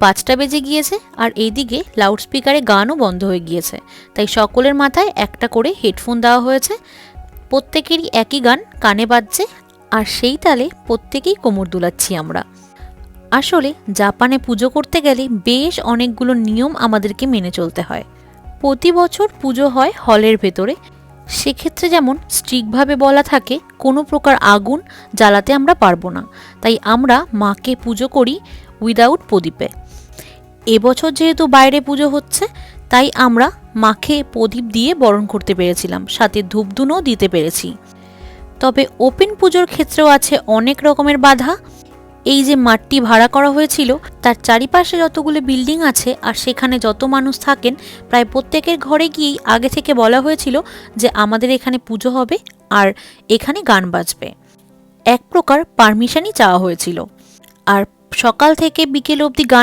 5টা বেজে গিয়েছে আর এইদিকে লাউডস্পিকারে গানও বন্ধ হয়ে গিয়েছে। তাই সকলের মাথায় একটা করে হেডফোন দেওয়া হয়েছে, প্রত্যেকেরই একই গান কানে বাজছে আর সেই তালে প্রত্যেকেই কোমর দুলাচ্ছি আমরা। আসলে জাপানে পুজো করতে গেলে বেশ অনেকগুলো নিয়ম আমাদেরকে মেনে চলতে হয়। প্রতি বছর পুজো হয় হলের ভেতরে, সেক্ষেত্রে যেমন স্ট্রিক্টভাবে বলা থাকে কোনো প্রকার আগুন জ্বালাতে আমরা পারবো না, তাই আমরা মাকে পুজো করি উইদাউট প্রদীপে। এবছর যেহেতু বাইরে পুজো হচ্ছে তাই আমরা মাকে প্রদীপ দিয়ে বরণ করতে পেরেছিলাম, সাথে ধূপধুনোও দিতে পেরেছি। তবে ওপেন পুজোর ক্ষেত্রেও আছে অনেক রকমের বাধা। এই যে মাঠটি ভাড়া করা হয়েছিল তার চারিপাশে যতগুলো বিল্ডিং আছে আর সেখানে যত মানুষ থাকেন, প্রায় প্রত্যেকের ঘরে গিয়েই আগে থেকে বলা হয়েছিল যে আমাদের এখানে পুজো হবে আর এখানে গান বাজবে। এক প্রকার পারমিশনই চাওয়া হয়েছিল। আর সকাল থেকে বিকেল অবধি গান